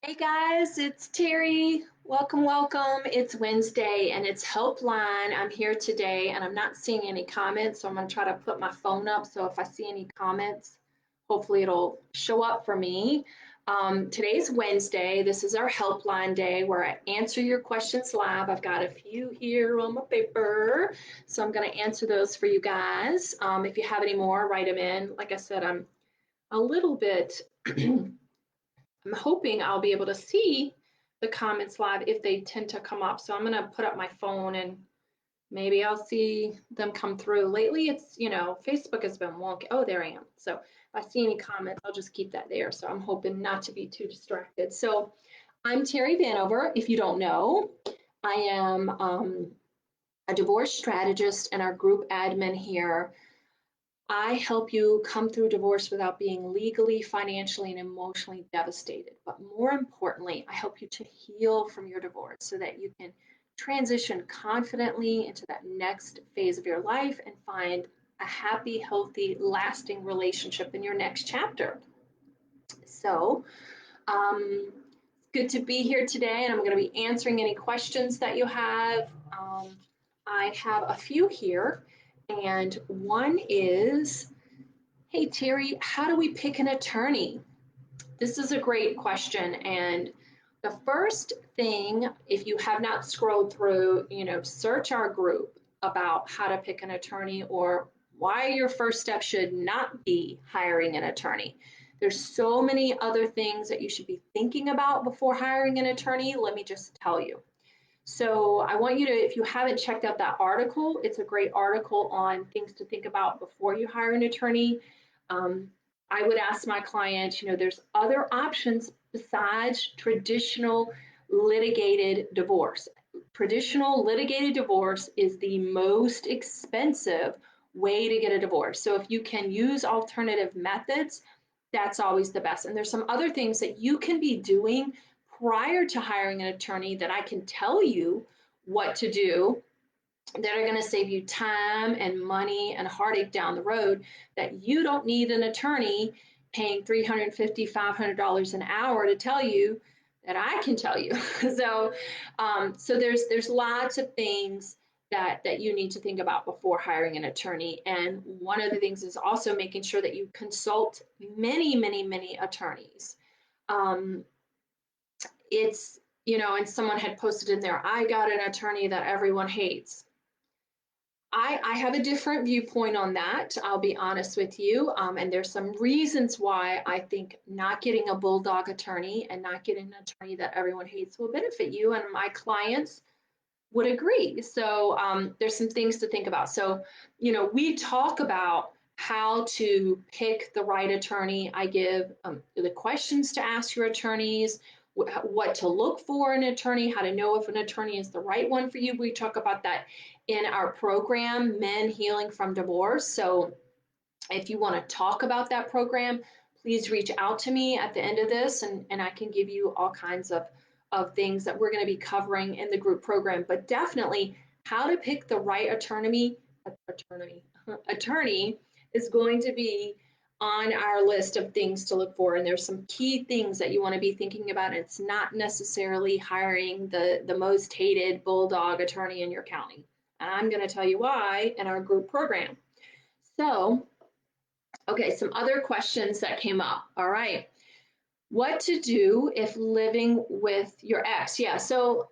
Hey guys, it's Terry. Welcome, welcome. It's Wednesday and it's Helpline. I'm here today and I'm not seeing any comments, so I'm going to try to put my phone up. So if I see any comments, hopefully it'll show up for me. Today's Wednesday. This is our Helpline day where I answer your questions live. I've got a few here on my paper, so I'm going to answer those for you guys. If you have any more, write them in. Like I said, I'm a little bit. I'm hoping I'll be able to see the comments live if they tend to come up. So I'm going to put up my phone and maybe I'll see them come through. Lately, Facebook has been wonky. Oh, there I am. So if I see any comments, I'll just keep that there. So I'm hoping not to be too distracted. So I'm Terry Vanover. If you don't know, I am a divorce strategist and our group admin here. I help you come through divorce without being legally, financially, and emotionally devastated. But more importantly, I help you to heal from your divorce so that you can transition confidently into that next phase of your life and find a happy, healthy, lasting relationship in your next chapter. So, it's good to be here today, and I'm going to be answering any questions that you have. I have a few here, and one is, hey, Terry, how do we pick an attorney? This is a great question. And the first thing, if you have not scrolled through, search our group about how to pick an attorney or why your first step should not be hiring an attorney. There's so many other things that you should be thinking about before hiring an attorney. Let me just tell you. So I want you to, if you haven't checked out that article, it's a great article on things to think about before you hire an attorney. Um, I would ask my clients, there's other options besides traditional litigated divorce. Traditional litigated divorce is the most expensive way to get a divorce. So if you can use alternative methods, that's always the best. And there's some other things that you can be doing prior to hiring an attorney that I can tell you what to do that are going to save you time and money and heartache down the road, that you don't need an attorney paying $350, $500 an hour to tell you, that I can tell you. So there's lots of things that you need to think about before hiring an attorney. And one of the things is also making sure that you consult many, many, many attorneys. Um, it's, and someone had posted in there, I got an attorney that everyone hates. I have a different viewpoint on that. I'll be honest with you. And there's some reasons why I think not getting a bulldog attorney and not getting an attorney that everyone hates will benefit you. And my clients would agree. So there's some things to think about. So, we talk about how to pick the right attorney. I give the questions to ask your attorneys, what to look for in an attorney, how to know if an attorney is the right one for you. We talk about that in our program, Men Healing from Divorce. So if you want to talk about that program, please reach out to me at the end of this, and I can give you all kinds of things that we're going to be covering in the group program. But definitely, how to pick the right attorney is going to be on our list of things to look for. And there's some key things that you want to be thinking about. It's not necessarily hiring the most hated bulldog attorney in your county. And I'm going to tell you why in our group program. So, okay, some other questions that came up. All right. What to do if living with your ex? Yeah, so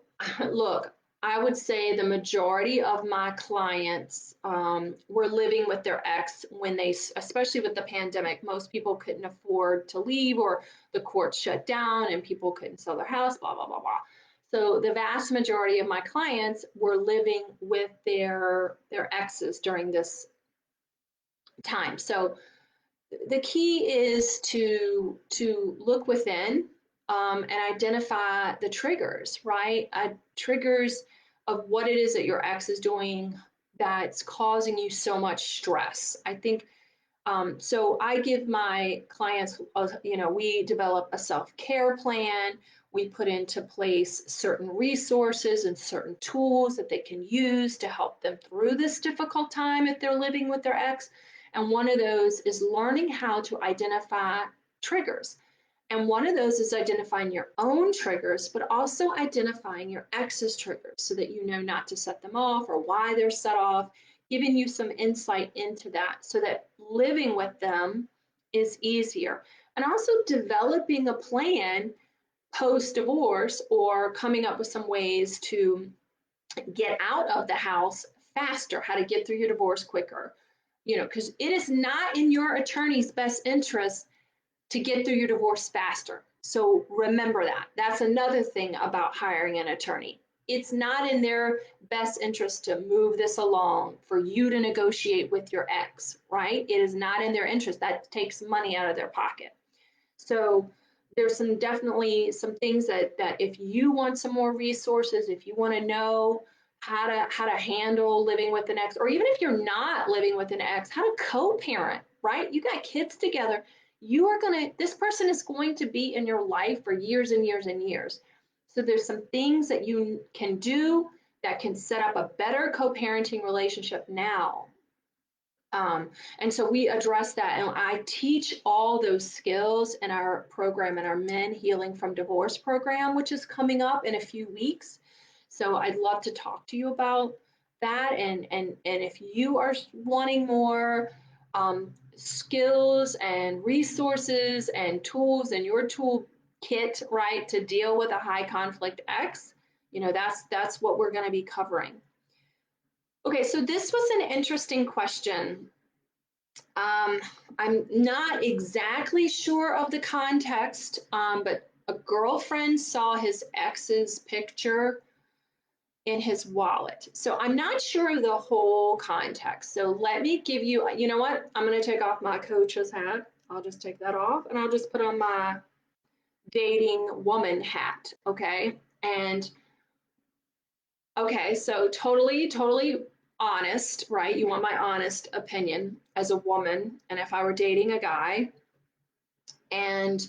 look, I would say the majority of my clients were living with their ex when especially with the pandemic, most people couldn't afford to leave or the courts shut down and people couldn't sell their house, blah, blah, blah, blah. So the vast majority of my clients were living with their exes during this time. So the key is to look within and identify the triggers, right? Triggers of what it is that your ex is doing that's causing you so much stress. I think so. I give my clients, we develop a self-care plan. We put into place certain resources and certain tools that they can use to help them through this difficult time if they're living with their ex. And one of those is learning how to identify triggers. And one of those is identifying your own triggers, but also identifying your ex's triggers so that you know not to set them off or why they're set off, giving you some insight into that so that living with them is easier. And also developing a plan post divorce or coming up with some ways to get out of the house faster, how to get through your divorce quicker. You know, because it is not in your attorney's best interest to get through your divorce faster. So remember that. That's another thing about hiring an attorney. It's not in their best interest to move this along for you to negotiate with your ex, right? It is not in their interest. That takes money out of their pocket. So there's definitely some things that if you want some more resources, if you want to know how to handle living with an ex, or even if you're not living with an ex, how to co-parent, right? You got kids together. This person is going to be in your life for years and years and years. So there's some things that you can do that can set up a better co-parenting relationship now. And so we address that, and I teach all those skills in our program, in our Men Healing from Divorce program, which is coming up in a few weeks. So I'd love to talk to you about that. And if you are wanting more skills and resources and tools in your toolkit, right, to deal with a high conflict ex, that's what we're going to be covering. Okay, so this was an interesting question. I'm not exactly sure of the context, but a girlfriend saw his ex's picture in his wallet. So I'm not sure of the whole context. So let me give you, you know what? I'm going to take off my coach's hat. I'll just take that off and I'll just put on my dating woman hat. Okay. And okay, so totally honest, right? You want my honest opinion as a woman. And if I were dating a guy and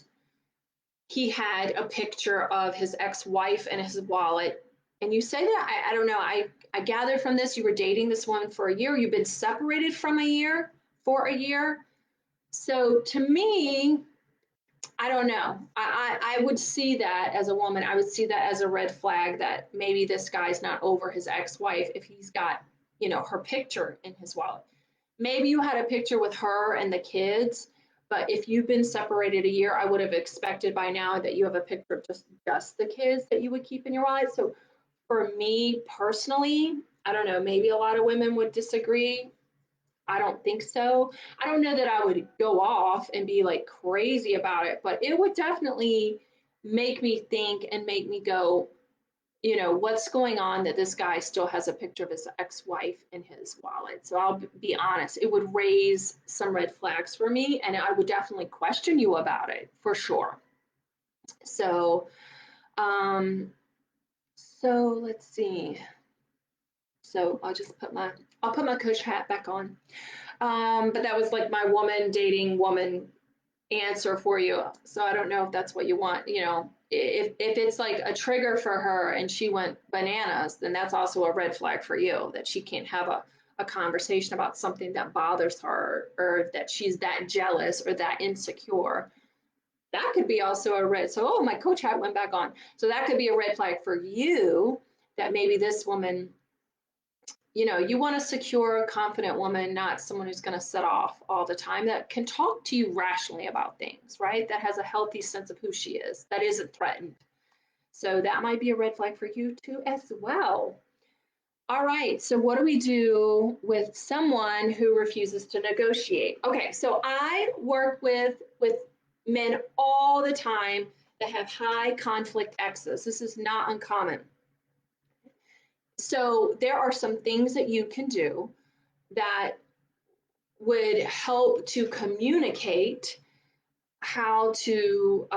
he had a picture of his ex-wife in his wallet, and you say that, I don't know, I gather from this you were dating this woman for a year, you've been separated from a year for a year. So to me, I don't know. I would see that as a woman, I would see that as a red flag that maybe this guy's not over his ex-wife if he's got, her picture in his wallet. Maybe you had a picture with her and the kids, but if you've been separated a year, I would have expected by now that you have a picture of just the kids that you would keep in your wallet. So for me personally, I don't know, maybe a lot of women would disagree. I don't think so. I don't know that I would go off and be like crazy about it, but it would definitely make me think and make me go, what's going on that this guy still has a picture of his ex-wife in his wallet. So I'll be honest, it would raise some red flags for me, and I would definitely question you about it for sure. So, so let's see. So I'll put my coach hat back on. But that was like my woman dating woman answer for you. So I don't know if that's what you want. If it's like a trigger for her and she went bananas, then that's also a red flag for you that she can't have a conversation about something that bothers her or that she's that jealous or that insecure. That could be also a red. So, oh, my coach hat went back on. So that could be a red flag for you that maybe this woman, you want a secure, confident woman, not someone who's going to set off all the time, that can talk to you rationally about things, right? That has a healthy sense of who she is, that isn't threatened. So that might be a red flag for you too as well. All right, so what do we do with someone who refuses to negotiate? Okay, so I work with men all the time that have high conflict exes. This is not uncommon. So there are some things that you can do that would help to communicate how to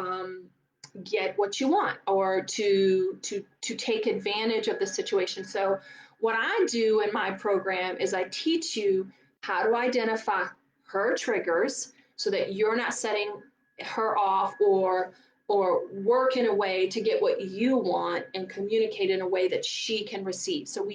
get what you want or to take advantage of the situation. So what I do in my program is I teach you how to identify her triggers so that you're not setting her off or work in a way to get what you want and communicate in a way that she can receive. So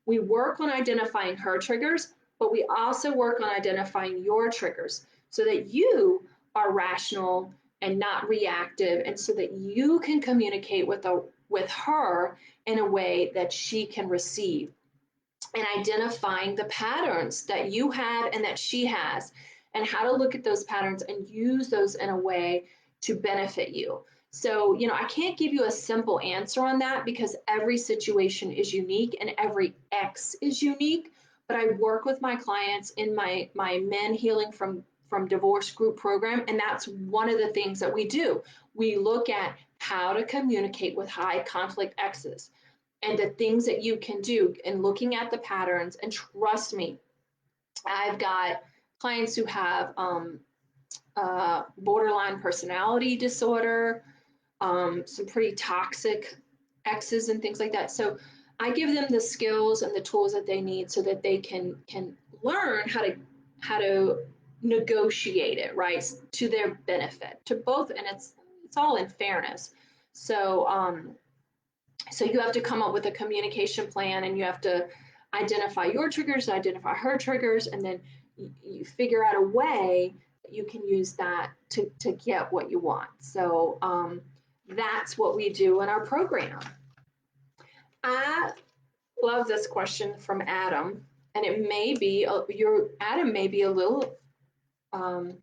we work on identifying her triggers, but we also work on identifying your triggers so that you are rational and not reactive, and so that you can communicate with her in a way that she can receive, and identifying the patterns that you have and that she has, and how to look at those patterns and use those in a way to benefit you. So, I can't give you a simple answer on that because every situation is unique and every ex is unique. But I work with my clients in my men healing from divorce group program, and that's one of the things that we do. We look at how to communicate with high conflict exes and the things that you can do and looking at the patterns. And trust me, I've got clients who have borderline personality disorder, some pretty toxic exes and things like that. So I give them the skills and the tools that they need so that they can learn how to negotiate it right to their benefit to both, and it's all in fairness. So you have to come up with a communication plan, and you have to identify your triggers, identify her triggers, and then you figure out a way that you can use that to get what you want. So that's what we do in our program. I love this question from Adam, and it may be your Adam may be a little um,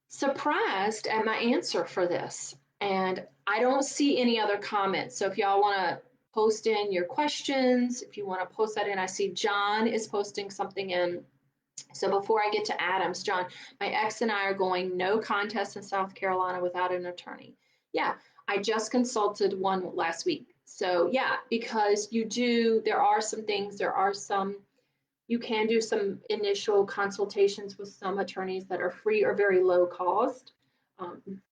surprised at my answer for this. And I don't see any other comments. So if y'all want to post in your questions, if you want to post that in, I see John is posting something in. So before I get to Adams, John, my ex and I are going no contest in South Carolina without an attorney. Yeah, I just consulted one last week. So yeah, because there are some things, you can do some initial consultations with some attorneys that are free or very low cost.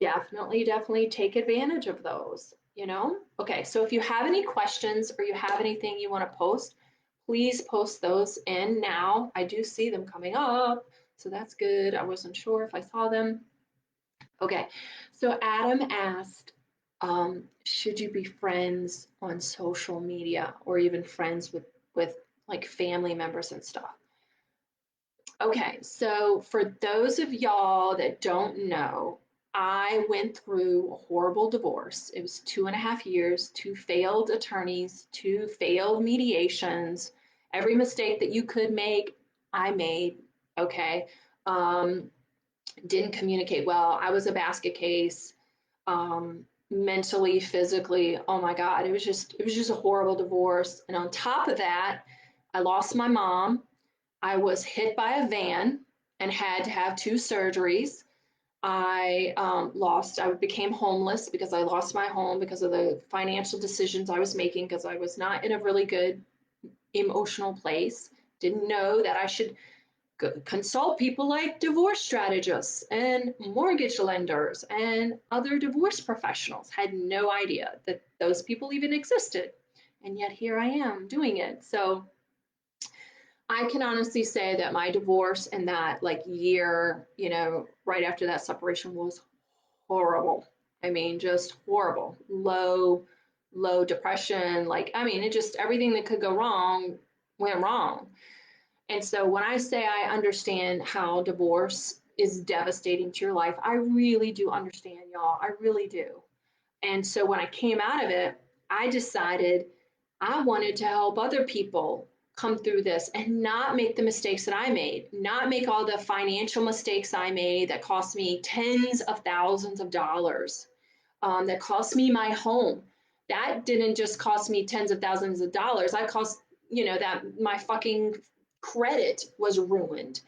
Definitely take advantage of those. Okay, so if you have any questions or you have anything you want to post, please post those in now. I do see them coming up, so that's good. I wasn't sure if I saw them. Okay, so Adam asked, should you be friends on social media or even friends with like family members and stuff? Okay, so for those of y'all that don't know, I went through a horrible divorce. It was 2.5 years, two failed attorneys, two failed mediations. Every mistake that you could make, I made. Okay. Didn't communicate well. I was a basket case, mentally, physically. Oh my God, it was just a horrible divorce. And on top of that, I lost my mom. I was hit by a van and had to have two surgeries. I became homeless because I lost my home because of the financial decisions I was making because I was not in a really good emotional place. Didn't know that I should consult people like divorce strategists and mortgage lenders and other divorce professionals. Had no idea that those people even existed. And yet here I am doing it. So I can honestly say that my divorce and that like year, right after that separation was horrible. I mean, just horrible. Low depression. Like, I mean, it just everything that could go wrong went wrong. And so when I say I understand how divorce is devastating to your life, I really do understand, y'all. I really do. And so when I came out of it, I decided I wanted to help other people come through this and not make the mistakes that I made, not make all the financial mistakes I made that cost me tens of thousands of dollars, that cost me my home. That didn't just cost me tens of thousands of dollars. I cost, that my fucking credit was ruined.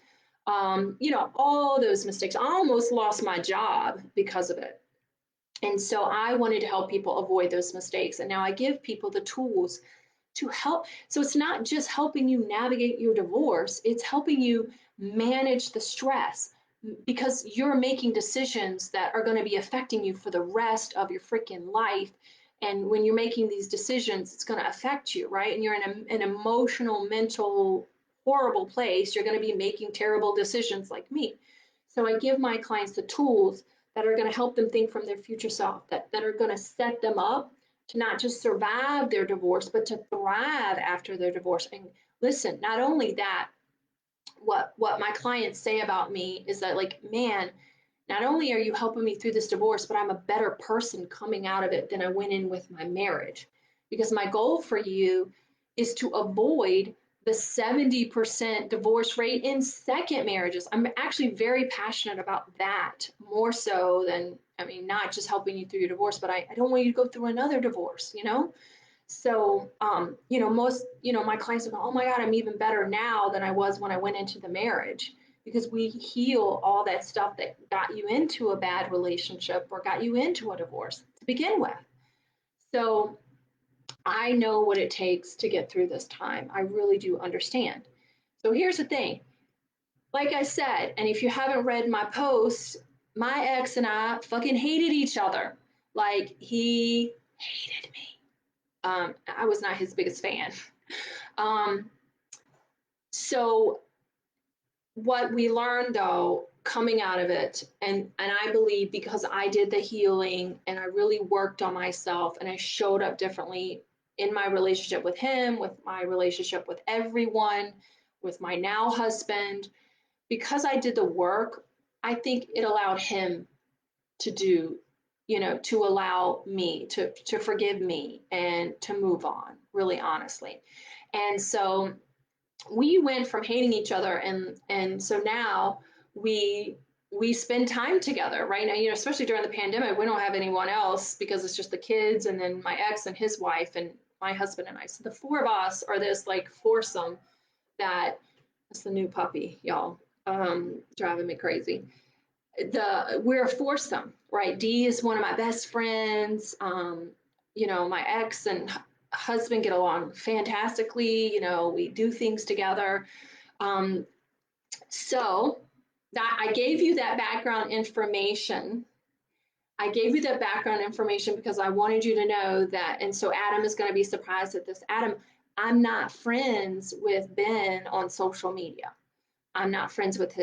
All those mistakes. I almost lost my job because of it. And so I wanted to help people avoid those mistakes. And now I give people the tools to help. So it's not just helping you navigate your divorce, it's helping you manage the stress because you're making decisions that are going to be affecting you for the rest of your freaking life. And when you're making these decisions, it's going to affect you, right? And you're in an emotional, mental, horrible place. You're going to be making terrible decisions like me. So I give my clients the tools that are going to help them think from their future self, that are going to set them up to not just survive their divorce, but to thrive after their divorce. And listen, not only that, what my clients say about me is that, like, man, Not only are you helping me through this divorce, but I'm a better person coming out of it than I went in with my marriage. Because my goal for you is to avoid the 70% divorce rate in second marriages. I'm actually very passionate about that more so than, I mean, not just helping you through your divorce, but I don't want you to go through another divorce, you know? So, most, my clients go, oh my God, I'm even better now than I was when I went into the marriage because we heal all that stuff that got you into a bad relationship or got you into a divorce to begin with. So I know what it takes to get through this time. I really do understand. So here's the thing. Like I said, and if you haven't read my posts, my ex and I fucking hated each other. Like he hated me. I was not his biggest fan. Um, so what we learned though, coming out of it, and I believe because I did the healing and I really worked on myself and I showed up differently in my relationship with him, with my relationship with everyone, with my now husband, because I did the work, I think it allowed him to do, to allow me to forgive me and to move on, really honestly. And so we went from hating each other and so now we we spend time together right now, especially during the pandemic. We don't have anyone else because it's just the kids and then my ex and his wife and my husband and I. So the four of us are this like foursome that's the new puppy, y'all. Driving me crazy. We're a foursome, right? Dee is one of my best friends. My ex and husband get along fantastically. We do things together. Um, so that I gave you that background information. I gave you that background information because I wanted you to know that. And so Adam is going to be surprised at this. Adam, I'm not friends with Ben on social media. I'm not friends with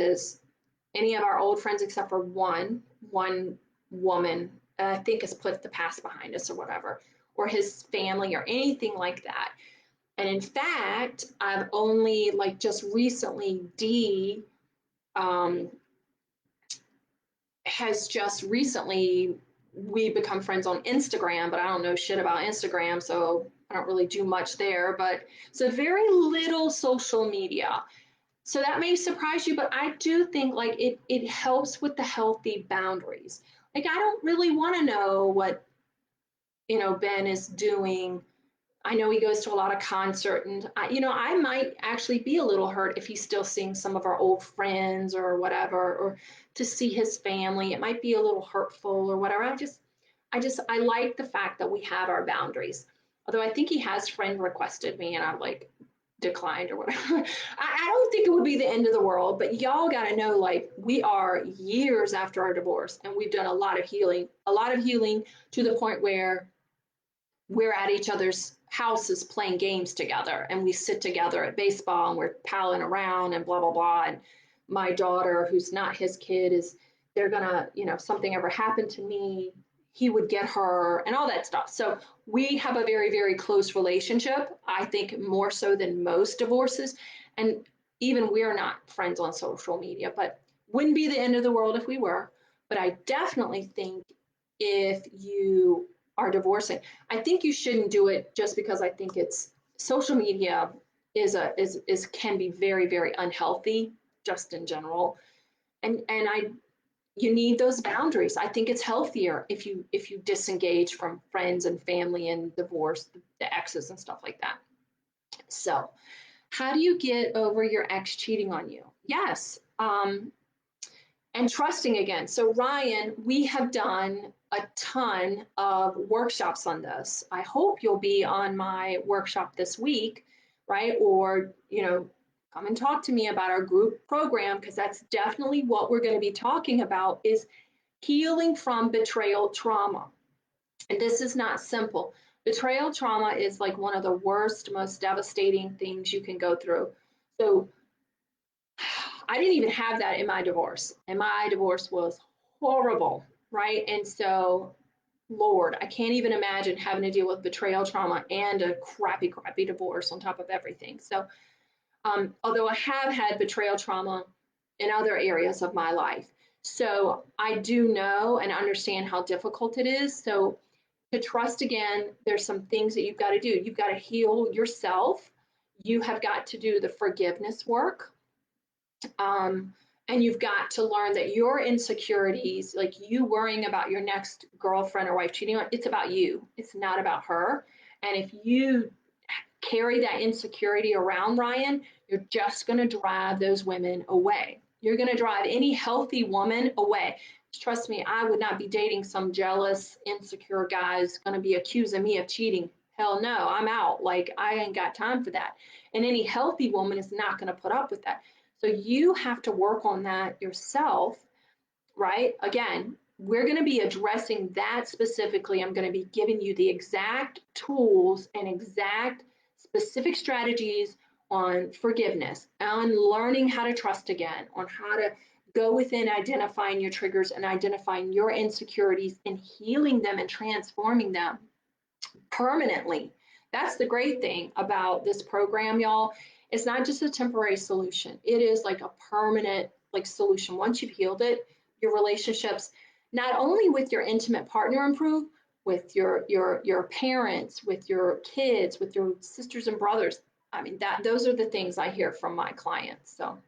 any of our old friends except for one woman. I think has put the past behind us or whatever, or his family or anything like that. And in fact, I've only like just recently, Dee um, has just recently, we become friends on Instagram, but I don't know shit about Instagram, so I don't really do much there. But so very little social media. So that may surprise you, but I do think like it helps with the healthy boundaries. Like I don't really want to know what Ben is doing. I know he goes to a lot of concert and I might actually be a little hurt if he's still seeing some of our old friends or whatever, or to see his family. It might be a little hurtful or whatever. I like the fact that we have our boundaries. Although I think he has friend requested me and I'm like declined or whatever. I don't think it would be the end of the world, but y'all got to know like we are years after our divorce and we've done a lot of healing to the point where we're at each other's houses playing games together and we sit together at baseball and we're palling around and blah blah blah. And my daughter, who's not his kid, is they're gonna, if something ever happened to me, he would get her and all that stuff. So we have a very, very close relationship, I think more so than most divorces. And even we're not friends on social media, but wouldn't be the end of the world if we were. But I definitely think if you are divorcing, I think you shouldn't do it just because I think it's social media is can be very, very unhealthy just in general. And you need those boundaries. I think it's healthier if you disengage from friends and family and divorce, the exes and stuff like that. So how do you get over your ex cheating on you? Yes. And trusting again. So, Ryan, we have done a ton of workshops on this. I hope you'll be on my workshop this week, right? Or, come and talk to me about our group program because that's definitely what we're going to be talking about is healing from betrayal trauma. And this is not simple. Betrayal trauma is like one of the worst, most devastating things you can go through. So, I didn't even have that in my divorce, and my divorce was horrible, right? And so, Lord, I can't even imagine having to deal with betrayal trauma and a crappy, crappy divorce on top of everything. So, although I have had betrayal trauma in other areas of my life. So I do know and understand how difficult it is. So to trust again, there's some things that you've got to do. You've got to heal yourself. You have got to do the forgiveness work. And you've got to learn that your insecurities, like you worrying about your next girlfriend or wife cheating on, it's about you. It's not about her. And if you carry that insecurity around, Ryan, you're just going to drive those women away. You're going to drive any healthy woman away. Trust me, I would not be dating some jealous, insecure guy who's going to be accusing me of cheating. Hell no, I'm out. Like, I ain't got time for that. And any healthy woman is not going to put up with that. So you have to work on that yourself, right? Again, we're going to be addressing that specifically. I'm going to be giving you the exact tools and exact specific strategies on forgiveness, on learning how to trust again, on how to go within identifying your triggers and identifying your insecurities and healing them and transforming them permanently. That's the great thing about this program, y'all. It's not just a temporary solution. It is like a permanent like solution. Once you've healed it, your relationships, not only with your intimate partner improve, with your parents, with your kids, with your sisters and brothers. I mean, that those are the things I hear from my clients. So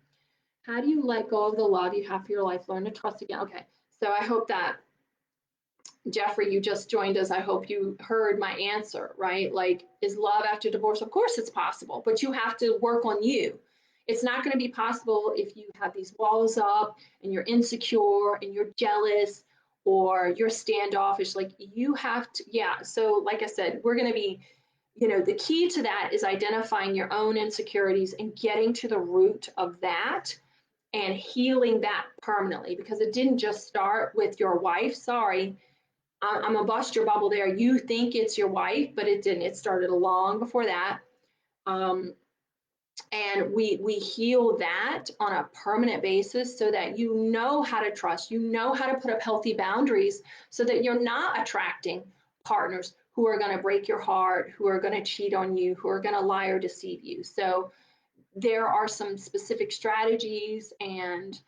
how do you let go of the love you have for your life? Learn to trust again. Okay. So I hope that Jeffrey, you just joined us. I hope you heard my answer, right? Like, is love after divorce? Of course it's possible, but you have to work on you. It's not going to be possible if you have these walls up and you're insecure and you're jealous or you're standoffish. Like, you have to, yeah. So, like I said, we're going to be, the key to that is identifying your own insecurities and getting to the root of that and healing that permanently because it didn't just start with your wife. Sorry, I'm gonna bust your bubble there. You think it's your wife, but it didn't. It started long before that. Um, and we heal that on a permanent basis so that you know how to trust, you know how to put up healthy boundaries so that you're not attracting partners who are going to break your heart, who are going to cheat on you, who are going to lie or deceive you. So there are some specific strategies and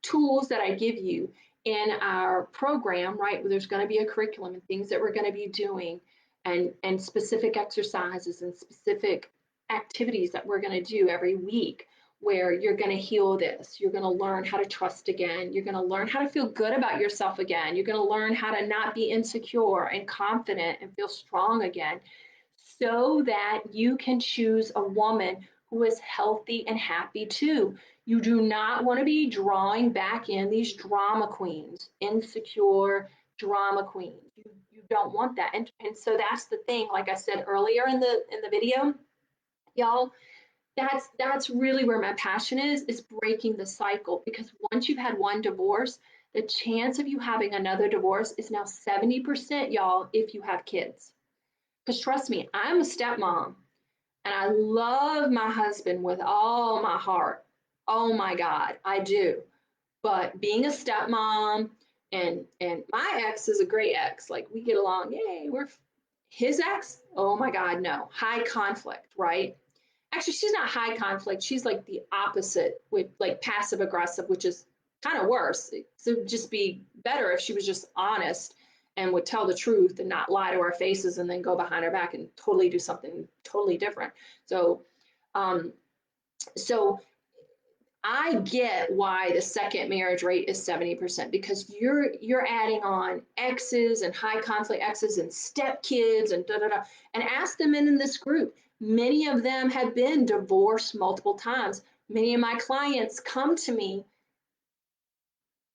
tools that I give you in our program, right? There's going to be a curriculum and things that we're going to be doing and specific exercises and specific activities that we're going to do every week where you're going to heal this. You're going to learn how to trust again. You're going to learn how to feel good about yourself again. You're going to learn how to not be insecure and confident and feel strong again so that you can choose a woman who is healthy and happy too. You do not want to be drawing back in these drama queens, insecure drama queens. You don't want that. And so that's the thing, like I said earlier in the video, y'all, that's really where my passion is breaking the cycle because once you've had one divorce, the chance of you having another divorce is now 70%, y'all, if you have kids. Because trust me, I'm a stepmom and I love my husband with all my heart. Oh my God, I do. But being a stepmom and my ex is a great ex. Like we get along, yay, we're his ex. Oh my God, no. High conflict, right? Actually, she's not high conflict. She's like the opposite with like passive aggressive, which is kind of worse. So it'd just be better if she was just honest and would tell the truth and not lie to our faces and then go behind our back and totally do something totally different. So, um, so I get why the second marriage rate is 70% because you're adding on exes and high conflict exes and stepkids and da da da. And ask the men in this group. Many of them have been divorced multiple times. Many of my clients come to me.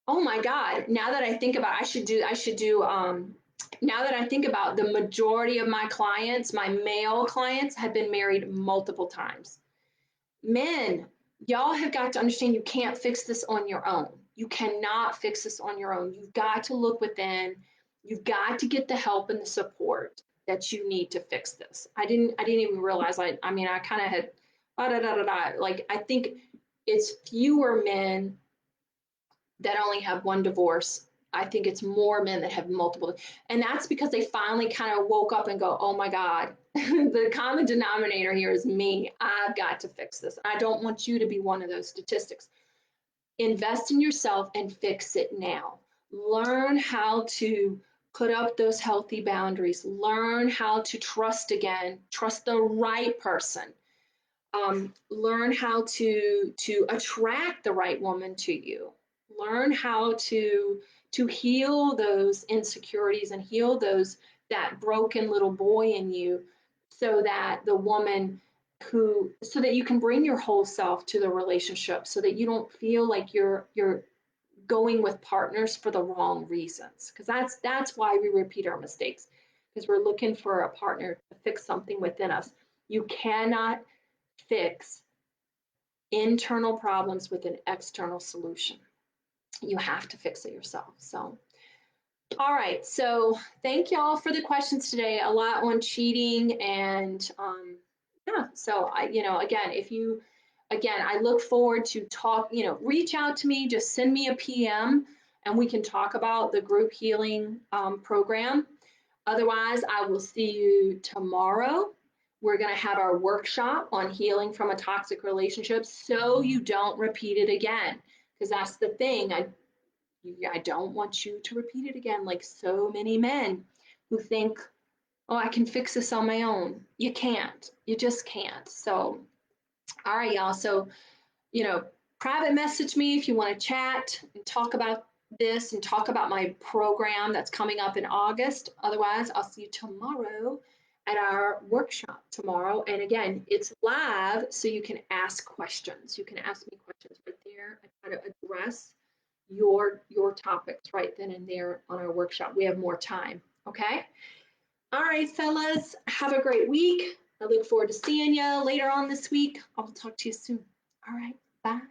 Oh my God! Now that I think about, I should do. Now that I think about the majority of my clients, my male clients have been married multiple times. Men, y'all have got to understand you can't fix this on your own. You cannot fix this on your own. You've got to look within. You've got to get the help and the support that you need to fix this. I didn't even realize I mean I kind of had like I think it's fewer men that only have one divorce. I think it's more men that have multiple. And that's because they finally kind of woke up and go, oh my God, the common denominator here is me. I've got to fix this. I don't want you to be one of those statistics. invest in yourself and fix it now. Learn how to put up those healthy boundaries. Learn how to trust again, trust the right person. Learn how to attract the right woman to you. Learn how to heal those insecurities and heal those that broken little boy in you, so that the woman who so that you can bring your whole self to the relationship, so that you don't feel like you're going with partners for the wrong reasons, because that's why we repeat our mistakes, because we're looking for a partner to fix something within us. You cannot fix internal problems with an external solution. You have to fix it yourself. So, all right. So, thank y'all for the questions today. A lot on cheating and yeah. So, again, if you, again, I look forward to talk. Reach out to me. Just send me a PM, and we can talk about the group healing program. Otherwise, I will see you tomorrow. We're going to have our workshop on healing from a toxic relationship so you don't repeat it again. Because that's the thing. I don't want you to repeat it again, like so many men who think, oh, I can fix this on my own. You can't. You just can't. So, all right, y'all. So, you know, private message me if you want to chat and talk about this and talk about my program that's coming up in August. Otherwise, I'll see you tomorrow at our workshop tomorrow. And again, it's live, so you can ask questions. You can ask me questions right there. I try to address your topics right then and there on our workshop. We have more time. Okay. All right, fellas. Have a great week. I look forward to seeing you later on this week. I'll talk to you soon. All right. Bye.